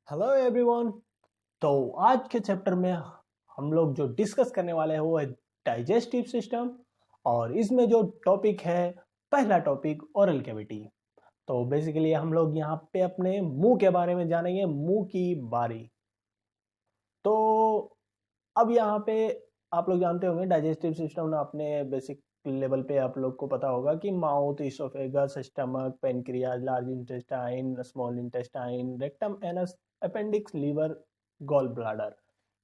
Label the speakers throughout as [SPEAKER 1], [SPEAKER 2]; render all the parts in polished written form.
[SPEAKER 1] Hello everyone. तो आज के चैप्टर में हम लोग जो डिस्कस करने वाले हैं वो है डाइजेस्टिव सिस्टम। और इसमें जो टॉपिक है, पहला टॉपिक ओरल कैविटी। तो बेसिकली हम लोग यहाँ पे अपने मुंह के बारे में जानेंगे, मुंह की बारी। तो अब यहाँ पे आप लोग जानते होंगे डाइजेस्टिव सिस्टम ना, अपने बेसिक लेवल पे आप लोग को पता होगा कि mouth, oesophagus, stomach, pancreas, large intestine, small intestine, rectum, anus, appendix, liver, gall bladder.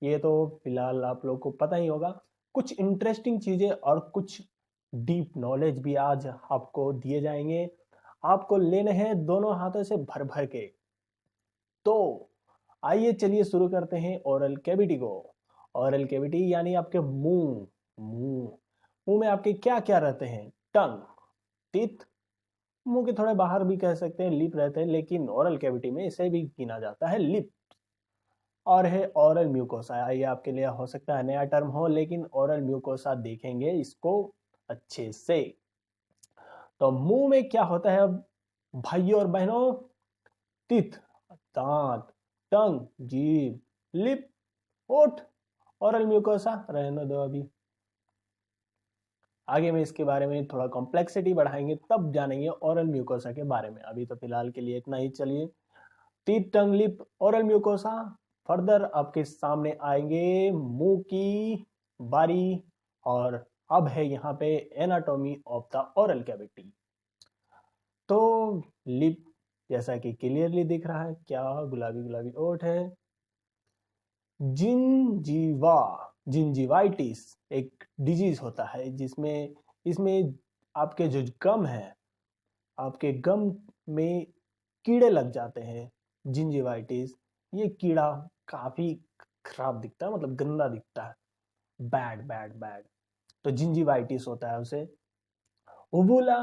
[SPEAKER 1] ये तो फिलहाल आप लोग को पता ही होगा। कुछ इंटरेस्टिंग चीजें और कुछ डीप नॉलेज भी आज आपको दिए जाएंगे। आपको लेने हैं दोनों हाथों से भर भर के। तो आइए चलिए शुरू करते हैं ओरल कैविटी को। ओरल कैविटी यानी आपके मुंह। मुंह मुंह में आपके क्या क्या रहते हैं? टंग, टीथ, मुंह के थोड़े बाहर भी कह सकते हैं लिप रहते हैं, लेकिन ओरल कैविटी में इसे भी गिना जाता है लिप। और है ओरल म्यूकोसा। ये आपके लिए हो सकता है नया टर्म हो, लेकिन ओरल म्यूकोसा देखेंगे इसको अच्छे से। तो मुंह में क्या होता है अब भाइयों और बहनों? टीथ, दांत, टंग, जीभ, लिप, होठ, ओरल म्यूकोसा रहने दो अभी। आगे में इसके बारे में थोड़ा कॉम्प्लेक्सिटी बढ़ाएंगे, तब जानेंगे ओरल म्यूकोसा के बारे में। अभी तो फिलहाल के लिए इतना ही। चलिए, टीथ, टंग, लिप, ओरल म्यूकोसा। फर्दर आपके सामने आएंगे मुंह की बारी। और अब है यहाँ पे anatomy of the oral cavity. तो लिप जैसा कि क्लियरली दिख रहा है, क्या गुलाबी गुलाबी ओठ है। जिंजीवा, जिंजीवाइटिस एक डिजीज होता है जिसमें इसमें आपके जो गम है, आपके गम में कीड़े लग जाते हैं। जिंजीवाइटिस, ये कीड़ा काफी खराब दिखता है, मतलब गंदा दिखता है। Bad bad bad. तो जिंजीवाइटिस होता है उसे। उबुला,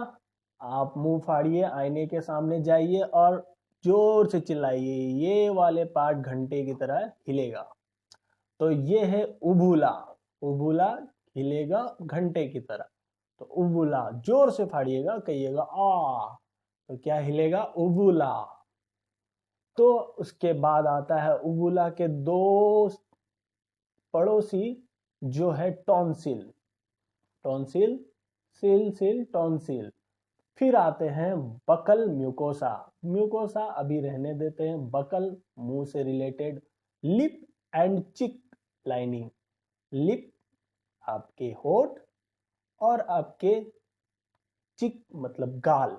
[SPEAKER 1] आप मुंह फाड़िए, आईने के सामने जाइए और जोर से चिल्लाइए, ये वाले पार्ट घंटे की तरह हिलेगा। तो ये है उबुला। उबुला हिलेगा घंटे की तरह। तो उबुला जोर से फाड़िएगा, कहिएगा आ, तो क्या हिलेगा? उबुला। तो उसके बाद आता है उबुला के दो पड़ोसी, जो है टॉन्सिल। टॉन्सिल, सिल सिल टॉन्सिल। फिर आते हैं बकल म्यूकोसा। म्यूकोसा अभी रहने देते हैं। बकल मुंह से रिलेटेड। लिप एंड चिक लाइनिंग। लिप आपके होठ, और आपके चिक मतलब गाल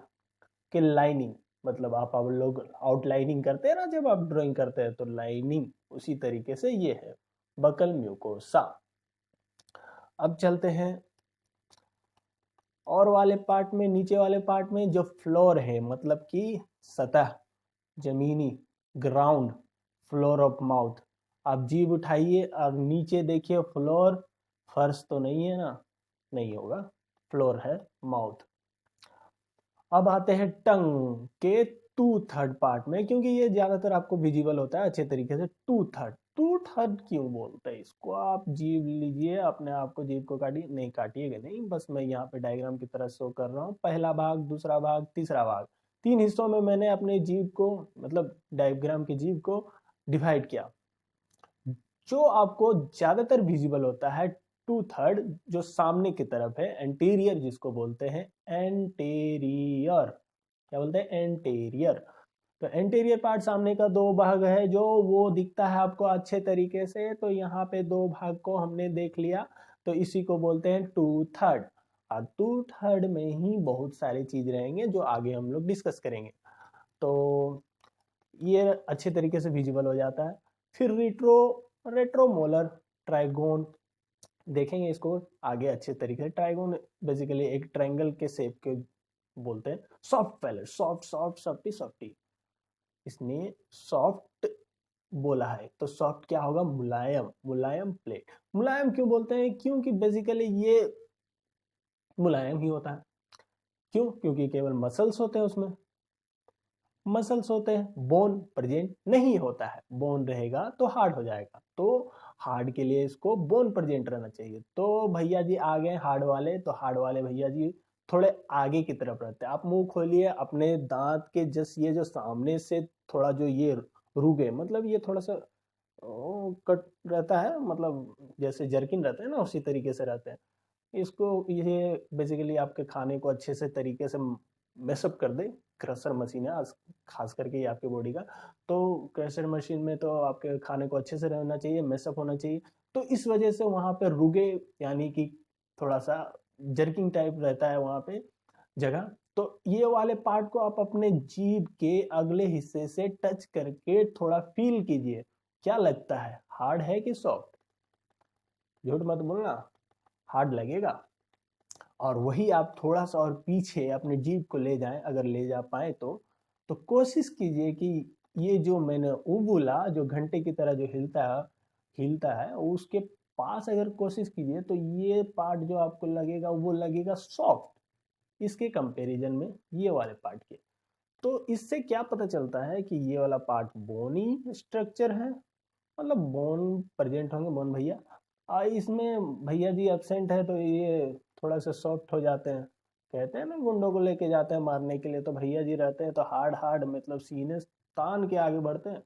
[SPEAKER 1] के लाइनिंग, मतलब आप लोग आउटलाइनिंग करते हैं ना, जब आप ड्राइंग करते हैं तो लाइनिंग, उसी तरीके से ये है बकल म्यूकोसा। अब चलते हैं और वाले पार्ट में, नीचे वाले पार्ट में जो फ्लोर है, मतलब कि सतह, जमीनी, ग्राउंड, फ्लोर ऑफ माउथ। आप जीभ उठाइए और नीचे देखिए फ्लोर। फर्श तो नहीं है ना, नहीं होगा, फ्लोर है माउथ। अब आते हैं टंग के टू थर्ड पार्ट में, क्योंकि ये ज्यादातर आपको विजिबल होता है अच्छे तरीके से। टू थर्ड, टू थर्ड क्यों बोलते हैं इसको? आप जीभ लीजिए, अपने आप को जीभ को काटिए, नहीं काटिएगा नहीं, बस मैं यहाँ पे डायग्राम की तरह शो कर रहा हूँ। पहला भाग, दूसरा भाग, तीसरा भाग, तीन हिस्सों में मैंने अपने जीभ को, मतलब डायग्राम की जीभ को डिवाइड किया। जो आपको ज्यादातर विजिबल होता है टू थर्ड, जो सामने की तरफ है, एंटीरियर जिसको बोलते हैं, एंटीरियर। क्या बोलते हैं? एंटीरियर। तो एंटीरियर पार्ट सामने का दो भाग है, जो वो दिखता है आपको अच्छे तरीके से। तो यहाँ पे दो भाग को हमने देख लिया, तो इसी को बोलते हैं टू थर्ड। और टू थर्ड में ही बहुत सारी चीज रहेंगे जो आगे हम लोग डिस्कस करेंगे। तो ये अच्छे तरीके से विजिबल हो जाता है। फिर रिट्रो रेट्रोमोलर ट्राइगोन देखेंगे इसको आगे अच्छे तरीके से। ट्राइगोन बेसिकली एक ट्रायंगल के शेप के बोलते हैं। Soft palate, soft soft softy softy, इसने सॉफ्ट बोला है, तो सॉफ्ट क्या होगा? मुलायम, मुलायम प्लेट। मुलायम क्यों बोलते हैं? क्योंकि बेसिकली ये मुलायम ही होता है। क्यों? क्योंकि केवल मसल्स होते हैं उसमें, मसल्स होते हैं, बोन प्रेजेंट नहीं होता है। बोन रहेगा तो हार्ड हो जाएगा, तो हार्ड के लिए इसको बोन प्रेजेंट रहना चाहिए। तो भैया जी आ गए हार्ड वाले, तो हार्ड वाले भैया जी थोड़े आगे की तरफ रहते हैं। आप मुंह खोलिए, अपने दांत के जस्ट ये जो सामने से थोड़ा जो ये रुगे मतलब ये थोड़ा सा कट रहता है, मतलब जैसे जर्किन रहता है ना उसी तरीके से रहते हैं। इसको ये बेसिकली आपके खाने को अच्छे से तरीके से मैशअप कर दे। क्रशर मशीन है खास करके ये आपके बॉडी का। तो क्रशर मशीन में तो आपके खाने को अच्छे से रहना चाहिए, मैशअप होना चाहिए। तो इस वजह से वहाँ पे रुगे यानी कि थोड़ा सा जर्किंग टाइप रहता है वहाँ पे जगह। तो ये वाले पार्ट को आप अपने जीभ के अगले हिस्से से टच करके थोड़ा फील कीजिए, क्या लगता है, हार्ड है कि सॉफ्ट? झूठ मत बोलना, हार्ड लगेगा। और वही आप थोड़ा सा और पीछे अपने जीभ को ले जाएं, अगर ले जा पाए तो कोशिश कीजिए कि ये जो मैंने बोला जो घंटे की तरह जो हिलता है उसके पास अगर कोशिश कीजिए तो ये पार्ट जो आपको लगेगा वो लगेगा सॉफ्ट इसके कंपैरिजन में ये वाले पार्ट के। तो इससे क्या पता चलता है कि ये वाला पार्ट बोनी स्ट्रक्चर है, मतलब बोन प्रेजेंट होंगे, बोन भैया। इसमें भैया जी एब्सेंट है तो ये थोड़ा सा सॉफ्ट हो जाते हैं। कहते हैं ना गुंडों को लेके जाते हैं मारने के लिए, तो भैया जी रहते हैं तो हार्ड हार्ड मतलब सीने तान के आगे बढ़ते हैं।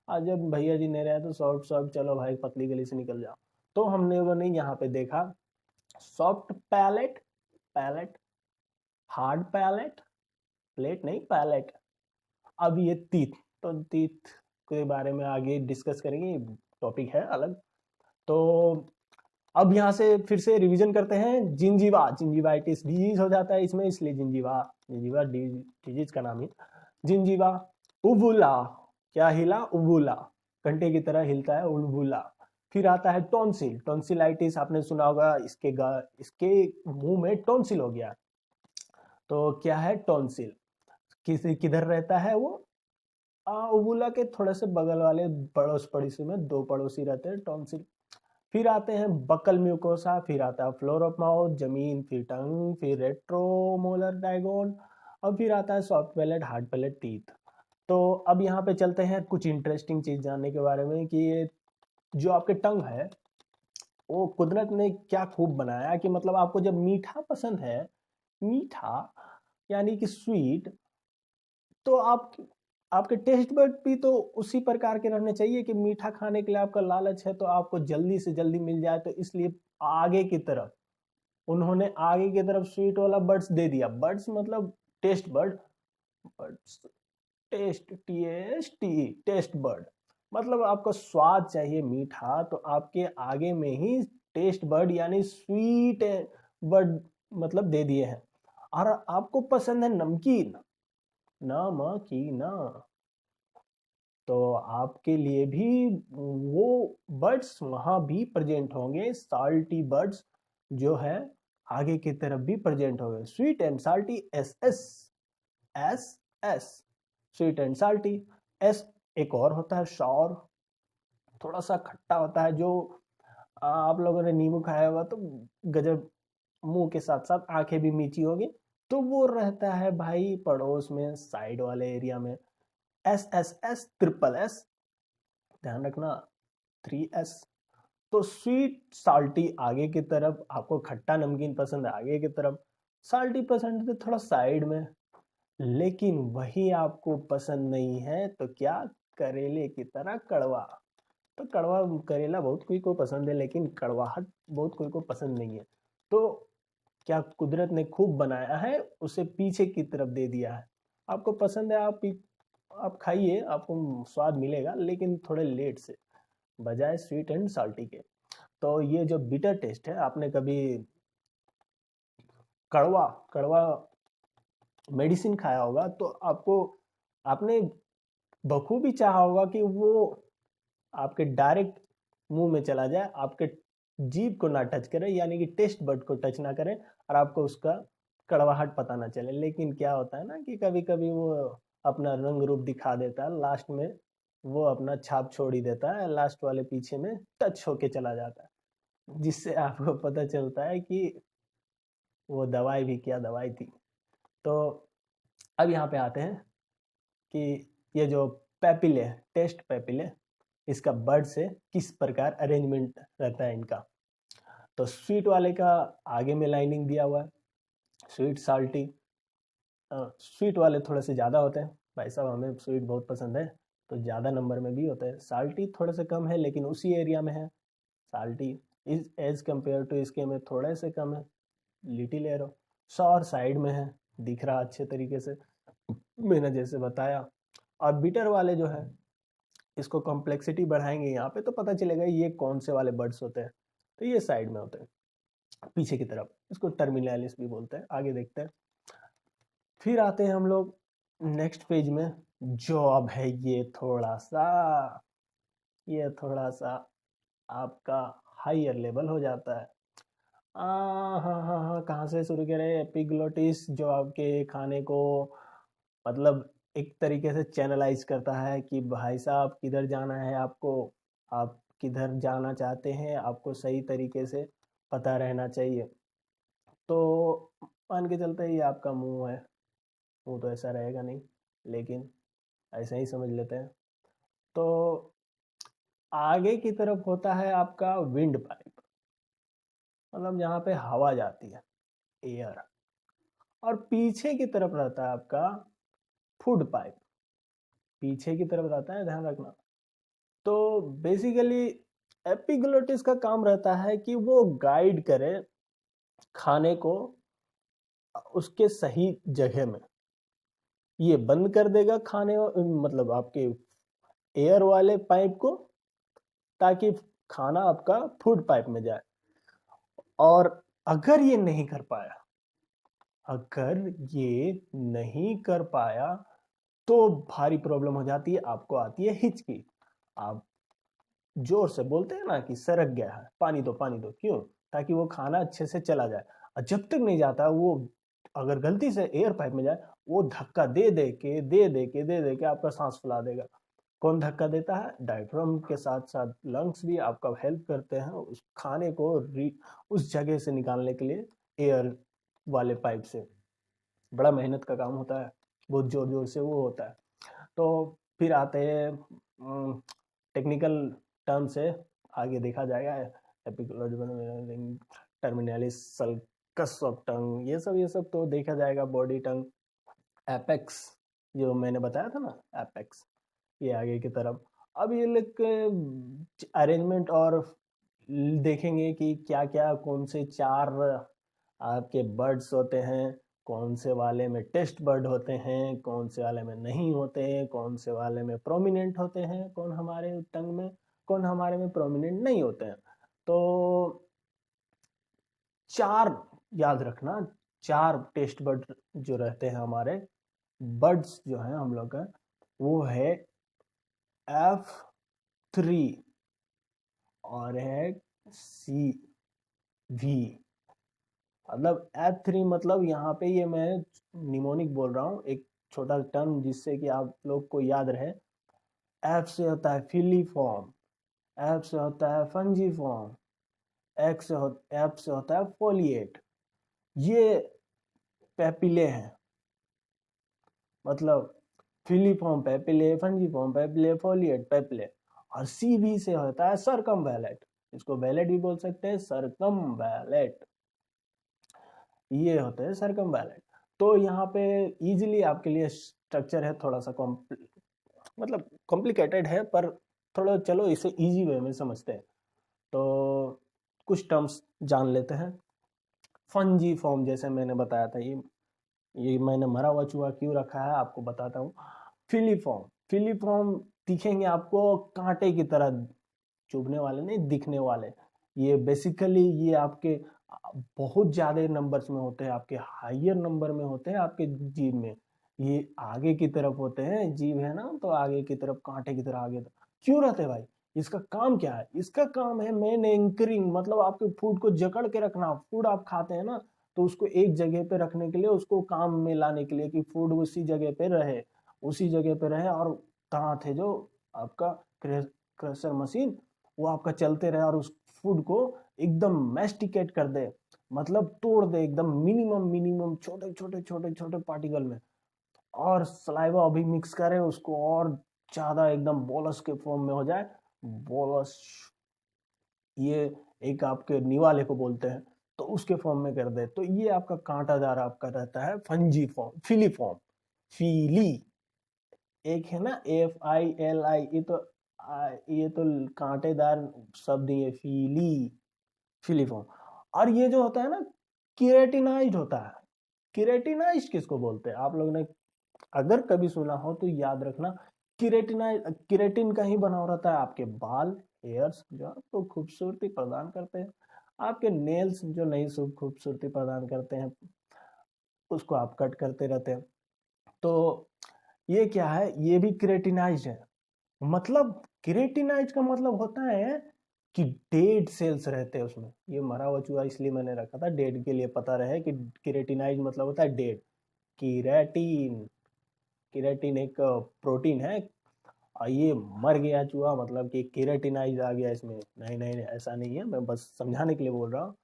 [SPEAKER 1] आज जब भैया जी नहीं रहे तो सॉफ्ट सॉफ्ट, चलो भाई पतली गली से निकल जाओ। तो हमने वो नहीं यहाँ पे देखा soft palate, palate hard palate, plate नहीं पैलेट। अब ये तीत, तो तीत के बारे में आगे डिस्कस करेंगे, टॉपिक है अलग। तो अब यहाँ से फिर से रिवीजन करते हैं। जिंजीवा, जिंजीवाइटिस डिजीज हो जाता है इसमें, इसलिए जिंजीवा, जिंजीवा डिजीज का नाम है जिंजीवा। उबुला, क्या हिला, उबुला, घंटे की तरह हिलता है उबुला। फिर आता है टॉन्सिल, टॉन्सिलाइटिस आपने सुना होगा, इसके मुंह में टॉन्सिल हो गया। तो क्या है टॉन्सिल, किधर रहता है वो, उबुला के थोड़े से बगल वाले पड़ोस पड़ोसी में, दो पड़ोसी रहते हैं टॉन्सिल। फिर आते हैं बकल म्यूकोसा, फिर आता है फ्लोर ऑफ माउथ जमीन, फिर टंग, फिर रेट्रोमोलर डायगोन, और फिर आता है soft palate, hard palette, teeth. तो अब यहाँ पे चलते हैं कुछ इंटरेस्टिंग चीज जानने के बारे में कि ये जो आपके टंग है वो कुदरत ने क्या खूब बनाया कि मतलब आपको जब मीठा पसंद है, मीठा यानी कि स्वीट, तो आपके टेस्ट बड भी तो उसी प्रकार के रहने चाहिए कि मीठा खाने के लिए आपका लालच है तो आपको जल्दी से जल्दी मिल जाए। तो इसलिए आगे की तरफ उन्होंने आगे की तरफ स्वीट वाला बर्ड्स दे दिया। बर्ड्स मतलब टेस्ट बर्ड, बर्ड्स टेस्ट, टी टेस्ट बर्ड, मतलब आपको स्वाद चाहिए मीठा तो आपके आगे में ही टेस्ट बर्ड यानी स्वीट बर्ड मतलब दे दिए हैं। और आपको पसंद है नमकीन, नमकीन, तो आपके लिए भी वो बर्ड्स वहां भी प्रेजेंट होंगे, साल्टी बर्ड्स जो है आगे की तरफ भी प्रेजेंट होंगे। Sweet and salty, S S, S S, sweet and salty. S एक और होता है शॉर, थोड़ा सा खट्टा होता है, जो आप लोगों ने नींबू खाया होगा तो गजब, मुंह के साथ साथ आंखें भी मीची होगी। तो वो रहता है भाई पड़ोस में साइड वाले एरिया में। S S S, triple S, ध्यान रखना, 3S। तो स्वीट साल्टी आगे की तरफ, आपको खट्टा नमकीन पसंद है आगे की तरफ, साल्टी पसंद है थोड़ा साइड में। लेकिन वही आपको पसंद नहीं है तो क्या, करेले की तरह कड़वा। तो कड़वा करेला बहुत कोई को पसंद है लेकिन कड़वाहट बहुत कोई को पसंद नहीं है। तो क्या कुदरत ने खूब बनाया है, उसे पीछे की तरफ दे दिया है। आपको पसंद है, आप खाइए, आपको स्वाद मिलेगा लेकिन थोड़े लेट से, बजाय स्वीट एंड साल्टी के। तो ये जो बिटर टेस्ट है, आपने कभी कड़वा कड़वा मेडिसिन खाया होगा तो आपको, आपने बखूबी चाहा होगा कि वो आपके डायरेक्ट मुंह में चला जाए, आपके जीभ को ना टच करे यानी कि टेस्ट बड को टच ना करे और आपको उसका कड़वाहट पता ना चले। लेकिन क्या होता है ना कि कभी कभी वो अपना रंग रूप दिखा देता है लास्ट में, वो अपना छाप छोड़ ही देता है, लास्ट वाले पीछे में टच होके चला जाता है, जिससे आपको पता चलता है कि वो दवाई भी क्या दवाई थी। तो अब यहाँ पे आते हैं कि ये जो पेपिले, टेस्ट पेपिले, इसका बर्ड से किस प्रकार अरेंजमेंट रहता है इनका। तो स्वीट वाले का आगे में लाइनिंग दिया हुआ है, स्वीट साल्टी, स्वीट वाले थोड़े से ज़्यादा होते हैं, भाई साहब हमें स्वीट बहुत पसंद है, तो ज़्यादा नंबर में भी होते हैं। साल्टी थोड़े से कम है लेकिन उसी एरिया में है। Salty is as compare to इसके में थोड़े से कम है, लिटिल एरो। सॉर साइड में है, दिख रहा अच्छे तरीके से, मैंने जैसे बताया। और बिटर वाले जो है, इसको कॉम्प्लेक्सिटी बढ़ाएंगे यहाँ पे तो पता चलेगा ये कौन से वाले बर्ड्स होते हैं। तो ये साइड में होते हैं पीछे की तरफ, इसको टर्मिनालिस भी बोलते हैं। आगे देखते हैं। फिर आते हैं हम लोग नेक्स्ट पेज में, जो अब है ये थोड़ा सा आपका हायर लेवल हो जाता है। हाँ हाँ हाँ, कहाँ से शुरू करें? एपिग्लोटिस जो आपके खाने को मतलब एक तरीके से चैनलाइज करता है कि भाई साहब किधर जाना है आपको, आप किधर जाना चाहते हैं, आपको सही तरीके से पता रहना चाहिए। तो मान के चलते ही आपका मुंह है, मुंह तो ऐसा रहेगा नहीं, लेकिन ऐसा ही समझ लेते हैं। तो आगे की तरफ होता है आपका विंड पाइप, मतलब जहाँ पे हवा जाती है, एयर। और पीछे की तरफ रहता है आपका फूड पाइप, पीछे की तरफ रहता है, ध्यान रखना। तो बेसिकली एपिग्लोटिस का काम रहता है कि वो गाइड करे खाने को उसके सही जगह में। ये बंद कर देगा खाने मतलब आपके एयर वाले पाइप को, ताकि खाना आपका फूड पाइप में जाए। और अगर ये नहीं कर पाया, अगर ये नहीं कर पाया तो भारी प्रॉब्लम हो जाती है, आपको आती है हिचकी। आप जोर से बोलते हैं ना कि सरक गया है, पानी दो, क्यों? ताकि वो खाना अच्छे से चला जाए। और जब तक नहीं जाता वो, अगर गलती से एयर पाइप में जाए, वो धक्का दे दे के आपका सांस फुला देगा। कौन धक्का देता है? डायफ्राम के साथ साथ लंग्स भी आपका हेल्प करते हैं उस खाने को उस जगह से निकालने के लिए। एयर वाले पाइप से बड़ा मेहनत का काम होता है, बहुत जोर जोर से वो होता है। तो फिर आते हैं टेक्निकल टर्म से, आगे देखा जाएगा। Epiglottis, terminalis, sulcus of tongue, ये सब तो देखा जाएगा। बॉडी टंग, एपेक्स जो मैंने बताया था ना, एपेक्स, ये आगे की तरफ। अब ये लोग अरेंजमेंट और देखेंगे कि क्या क्या कौन से चार आपके बर्ड्स होते हैं, कौन से वाले में टेस्ट बर्ड होते हैं, कौन से वाले में नहीं होते हैं, कौन से वाले में प्रोमिनेंट होते हैं, कौन हमारे टंग में, कौन हमारे में प्रोमिनेंट नहीं होते हैं। तो चार याद रखना, चार टेस्ट बर्ड जो रहते हैं हमारे, बर्ड्स जो हैं हम लोग का, वो है F3 और है CV। मतलब F3 मतलब यहाँ पे ये मैं निमोनिक बोल रहा हूँ, एक छोटा टर्म जिससे कि आप लोग को याद रहे। F से होता है फिलीफॉर्म, F से होता है फंजीफॉर्म, F से होता है फोलिएट। ये पेपिले हैं, मतलब filiform papillae, फंजीफॉर्म papillae, folate papillae. और CV से होता है सरकमवैलेट, इसको वैलेट भी बोल सकते हैं, सरकमवैलेट, ये होते हैं सरकमवैलेट। तो यहाँ पे इजीली आपके लिए स्ट्रक्चर है, थोड़ा सा मतलब कॉम्प्लिकेटेड है, पर थोड़ा चलो इसे इजी वे में समझते हैं। तो कुछ टर्म्स जान लेते हैं। फंजी फॉर्म, जैसे मैंने बताया था, ये मैंने मरा हुआ चूहा क्यों रखा है आपको बताता हूँ। फिलीफॉर्म, फिलीफॉर्म दिखेंगे आपको कांटे की तरह, चुभने वाले नहीं, दिखने वाले। ये बेसिकली ये आपके बहुत ज्यादा नंबर्स में होते हैं, आपके हायर नंबर में होते हैं आपके जीव में। ये आगे की तरफ होते हैं, जीव है ना, तो आगे की तरफ कांटे की तरह आगे क्यों रहते हैं भाई? इसका काम क्या है? इसका काम है मेन एंकरिंग, मतलब आपके फूड को जकड़ के रखना। फूड आप खाते हैं ना, तो उसको एक जगह पे रखने के लिए, उसको काम में लाने के लिए कि फूड उसी जगह पे रहे, उसी जगह पे रहे। और कहाँ थे जो आपका क्रशर मशीन, वो आपका चलते रहे और उस फूड को एकदम मैस्टिकेट कर दे, मतलब तोड़ दे एकदम मिनिमम मिनिमम छोटे छोटे छोटे छोटे पार्टिकल में। और सलाइवा अभी मिक्स करें उसको, और ज्यादा एकदम बोलस के फॉर्म में हो जाए। बोलस, ये एक आपके निवाले को बोलते हैं, तो उसके फॉर्म में कर दे, तो ये आपका कांटादार आपका रहता है फंजी फॉर्म, फिली फॉर्म, फीली। एक है ना FILI, ये तो कांटेदार शब्द ही है, फिलीफॉर्म। और ये जो होता है ना केराटिनाइज्ड होता है। केराटिनाइज्ड किसको बोलते हैं? आप लोग ने अगर कभी सुना हो तो याद रखना, केराटिन का ही बना रहता है आपके बाल, हेयर्स जो आपको खूबसूरती प्रदान करते हैं, आपके नेल्स जो नई खूबसूरती प्रदान करते हैं, उसको आप कट करते रहते हैं। तो ये क्या है, ये भी केराटिनाइज्ड है। मतलब केराटिनाइज का मतलब होता है कि डेड सेल्स रहते हैं उसमें। ये मरा हुआ चूहा इसलिए मैंने रखा था, डेड के लिए पता रहे कि केराटिनाइज मतलब होता है डेड। केराटिन, केराटिन एक प्रोटीन है, और ये मर गया चूहा मतलब कि केराटिनाइज आ गया इसमें। नहीं नहीं नहीं, ऐसा नहीं है, मैं बस समझाने के लिए बोल रहा हूँ।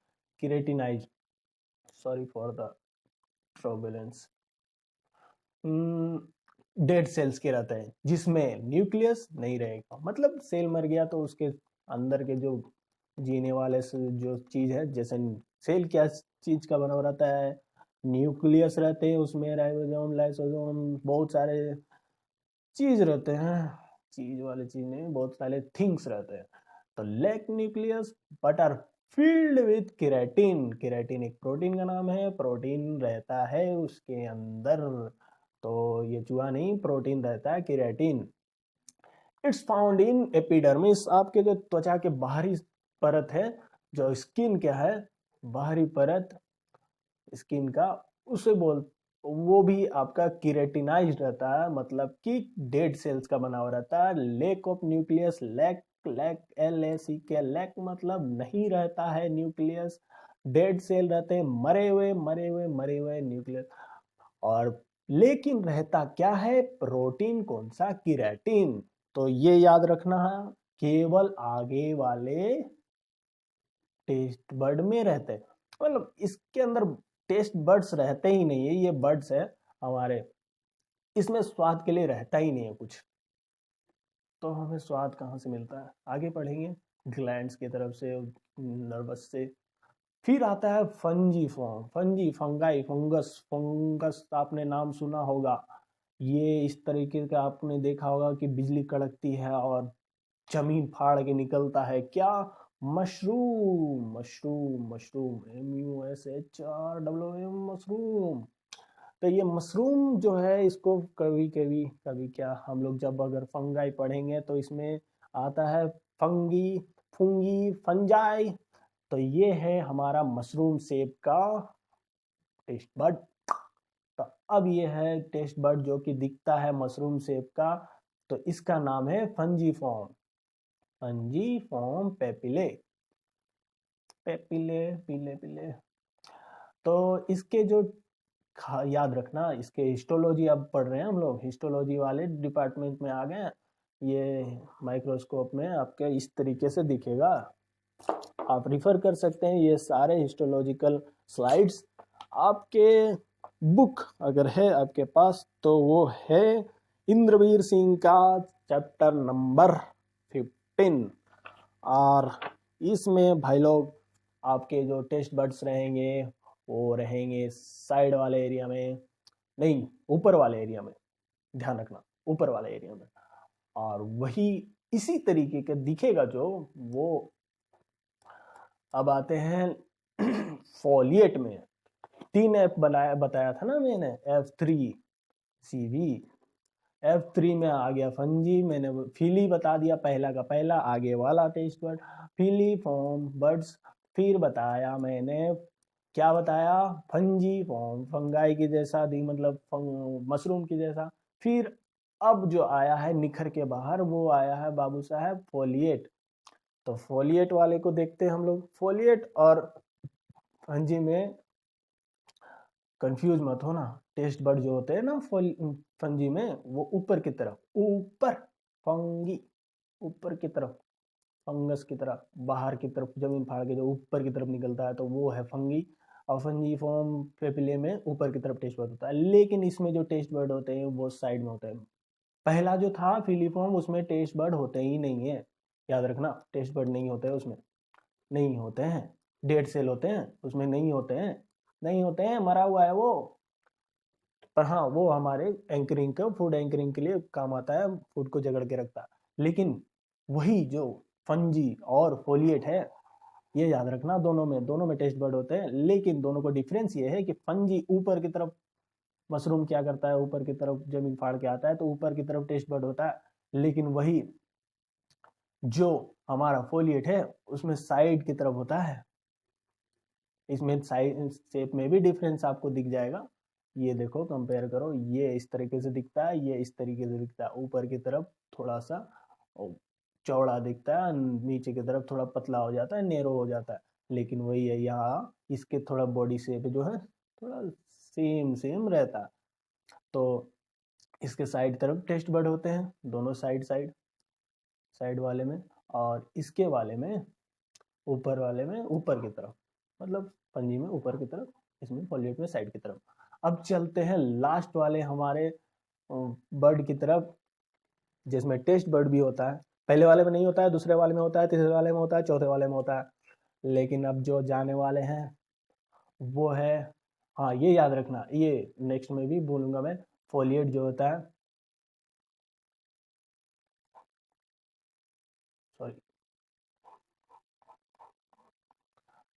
[SPEAKER 1] Keratinize, sorry for the turbulence. Dead cells के रहते हैं जिसमें न्यूक्लियस नहीं रहेगा। मतलब सेल मर गया तो उसके अंदर के जो जीने वाले जो चीज है, जैसे सेल क्या चीज का बना हुआ रहता है, न्यूक्लियस रहते हैं उसमें, राइबोसोम, लाइसोसोम, बहुत सारे चीज रहते हैं। चीज वाले चीज नहीं, बहुत सारे थिंग्स रहते हैं। तो lack nucleus but are filled with keratin. Keratin एक प्रोटीन का नाम है, प्रोटीन रहता है उसके अंदर। तो ये चूहा नहीं, प्रोटीन रहता है keratin. It's found in epidermis, आपके जो त्वचा के बाहरी परत है, जो स्किन क्या है, बाहरी परत स्किन का, उसे बोल, वो भी आपका केराटिनाइज्ड रहता है। मतलब कि डेड सेल्स का बना हुआ रहता है। Lack of nucleus, lack, lack LACK, lack मतलब नहीं रहता है न्यूक्लियस। डेड सेल रहते हैं, मरे हुए मरे हुए मरे हुए न्यूक्लियस। और लेकिन रहता क्या है, प्रोटीन कौन सा, केराटिन। तो ये याद रखना है, केवल आगे वाले टेस्ट बर्ड में रहते हैं। मतलब इसके अंदर टेस्ट बर्ड्स रहते ही नहीं है, ये बर्ड्स है हमारे, इसमें स्वाद के लिए रहता ही नहीं है कुछ। तो हमें स्वाद कहाँ से मिलता है, आगे पढ़ेंगे। ग्लैंड्स की तरफ से, नर्वस से। फिर आता है fungi form, fungi, fungi, fungus. Fungus आपने नाम सुना होगा। ये इस तरीके का आपने देखा होगा कि बिजली कड़कती है और जमीन फाड़ के निकलता है क्या, mushroom. Mushroom, mushroom, MUSHROOM, mushroom. तो ये मशरूम जो है, इसको कभी कभी कभी क्या हम लोग जब अगर फंगाई पढ़ेंगे तो इसमें आता है फंगी, फुंगी, फंजाई। तो ये है हमारा मशरूम सेप का टेस्ट बर्ड। तो अब ये है टेस्ट बर्ड जो कि दिखता है मशरूम सेप का, तो इसका नाम है fungi form. Fungi form papillae, papillae, पीले पीले। तो इसके जो याद रखना, इसके हिस्टोलॉजी अब पढ़ रहे हैं हम लोग, हिस्टोलॉजी वाले डिपार्टमेंट में आ गए। ये माइक्रोस्कोप में आपके इस तरीके से दिखेगा, आप रिफर कर सकते हैं ये सारे हिस्टोलॉजिकल स्लाइड्स। आपके बुक अगर है आपके पास तो वो है इंद्रवीर सिंह का चैप्टर नंबर 15। और इसमें भाई लोग आपके जो टेस्ट बर्ड्स रहेंगे वो रहेंगे साइड वाले एरिया में, नहीं ऊपर वाले एरिया में, ध्यान रखना ऊपर वाले एरिया में। और वही इसी तरीके का दिखेगा जो वो अब आते हैं फॉलिएट में। 3 F बनाया बताया था ना मैंने, F3CV। F3 में आ गया फंजी, मैंने फिली बता दिया, पहला का पहला आगे वाला टेस्ट वर्ड, फिली फॉर्म बर्ड्स। फिर बताया मैंने, क्या बताया, फंजी फॉर्म, फंगाई की जैसा दी, मतलब मशरूम की जैसा। फिर अब जो आया है निखर के बाहर, वो आया है बाबू साहब फोलिएट। तो फोलिएट वाले को देखते हैं हम लोग। फोलिएट और फंजी में कंफ्यूज मत होना। टेस्ट बर्ड जो होते हैं ना फंजी में, वो ऊपर की तरफ, ऊपर फंगी, ऊपर की तरफ, फंगस की तरह बाहर की तरफ जमीन फाड़ के जो ऊपर की तरफ निकलता है, तो वो है फंगी। और फंगी फॉर्म पेपिले में ऊपर की तरफ टेस्ट बर्ड होता है। लेकिन इसमें जो टेस्ट बर्ड होते हैं वो साइड में होते हैं। पहला जो था फिलीफॉर्म, उसमें टेस्ट बर्ड होते ही नहीं है, याद रखना, टेस्ट बर्ड नहीं होते हैं उसमें, नहीं होते हैं। डेड सेल होते हैं उसमें, नहीं होते हैं, नहीं होते हैं, मरा हुआ है वो। पर हाँ वो हमारे एंकरिंग का फूड एंकरिंग के लिए काम आता है, फूड को जकड़ के रखता है। लेकिन वही जो फंजी और फोलिएट है, ये याद रखना, दोनों में टेस्ट बर्ड होते हैं, लेकिन दोनों को डिफरेंस ये है कि फंजी ऊपर की तरफ, मशरूम क्या करता है, ऊपर की तरफ जमीन फाड़ के आता है, तो ऊपर की तरफ टेस्ट बर्ड होता है। लेकिन वही जो हमारा फोलिएट है उसमें साइड की तरफ होता है। इसमें साइड शेप में भी डिफरेंस आपको दिख जाएगा। ये देखो, कंपेयर करो, ये इस तरीके से दिखता है, ये इस तरीके से दिखता है। ऊपर की तरफ थोड़ा सा चौड़ा दिखता है, नीचे की तरफ थोड़ा पतला हो जाता है, नेरो हो जाता है। लेकिन वही है, यहाँ इसके थोड़ा बॉडी शेप जो है थोड़ा सेम सेम रहता है। तो इसके साइड तरफ टेस्ट बर्ड होते हैं, दोनों साइड वाले में, और इसके वाले में ऊपर वाले में ऊपर की तरफ, मतलब पंजी में ऊपर की तरफ, इसमें फॉलिएट में साइड की तरफ। अब चलते हैं लास्ट वाले हमारे बर्ड की तरफ, जिसमें टेस्ट बर्ड भी होता है। पहले वाले में नहीं होता है, दूसरे वाले में होता है, तीसरे वाले में होता है, चौथे वाले में होता है। लेकिन अब जो जाने वाले हैं वो है, हाँ ये याद रखना, ये नेक्स्ट में भी बोलूंगा मैं, फोलिएट जो होता है, सॉरी,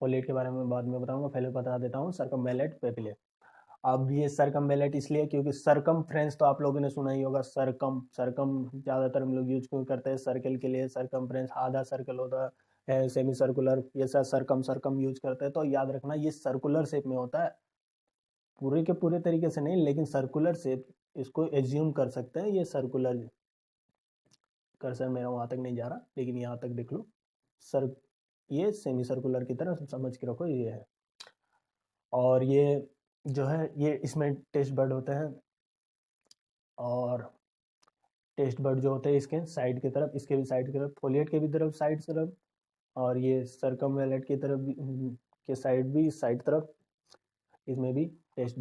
[SPEAKER 1] फोलिएट के बारे में बाद में बताऊंगा, पहले बता देता हूँ सर्कमवेलेट पेपिले। अब ये सर्कमवेलेट इसलिए क्योंकि सरकमफ्रेंस तो आप लोगों ने सुना ही होगा। सरकम सरकम ज्यादातर हम लोग यूज क्यों करते हैं, सर्कल के लिए। सरकमफ्रेंस आधा सर्कल होता है, सेमी सर्कुलर, ये सब सरकम सरकम यूज करते हैं। तो याद रखना ये सर्कुलर शेप में होता है, पूरे के पूरे तरीके से नहीं, लेकिन सर्कुलर शेप इसको एज्यूम कर सकते हैं। ये सर्कुलर, कर्सर मेरा वहां तक नहीं जा रहा, लेकिन यहाँ तक देख लो, सर ये सेमी सर्कुलर की तरह समझ के रखो, ये है। और ये जो है, ये इसमें टेस्ट बर्ड होते हैं, और टेस्ट बर्ड जो होते हैं इसके साइड की तरफ, इसके भी साइड की तरफ, फोलिएट के भी तरफ साइड तरफ, और ये सर्कमवेलेट की तरफ भी, के साइड भी साइड तरफ, इसमें भी टेस्ट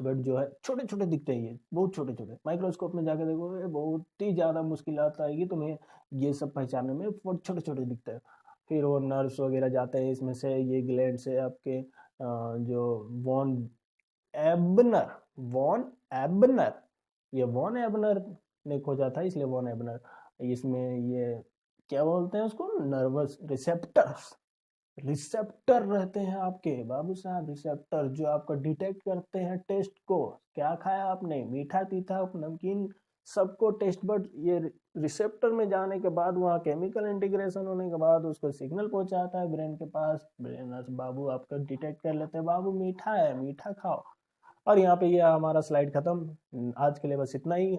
[SPEAKER 1] बर्ड जो है छोटे छोटे दिखते हैं। ये बहुत छोटे छोटे, माइक्रोस्कोप में जाकर देखोगे बहुत ही ज़्यादा मुश्किल आएगी तुम्हें ये सब पहचानने में, बहुत छोटे छोटे दिखते हैं। फिर वो नर्व्स वगैरह जाते हैं इसमें से, ये ग्लैंड से आपके जो वॉन एबनर वॉन एबनर ये वॉन एबनर ने खोजा था, इसलिए वॉन एबनर। इसमें ये क्या बोलते हैं उसको, नर्वस रिसेप्टर रहते हैं आपके बाबू साहब, रिसेप्टर जो आपको डिटेक्ट करते हैं टेस्ट को। क्या खाया आपने, मीठा तीखा नमकीन, सबको टेस्ट बर्ड ये रिसेप्टर में जाने के बाद, वहाँ केमिकल इंटीग्रेशन होने के बाद उसको सिग्नल पहुंचाता है ब्रेन के पास। ब्रेन बाबू आपका डिटेक्ट कर लेते हैं, बाबू मीठा है, मीठा खाओ। और यहाँ पे ये हमारा स्लाइड खत्म। आज के लिए बस इतना ही।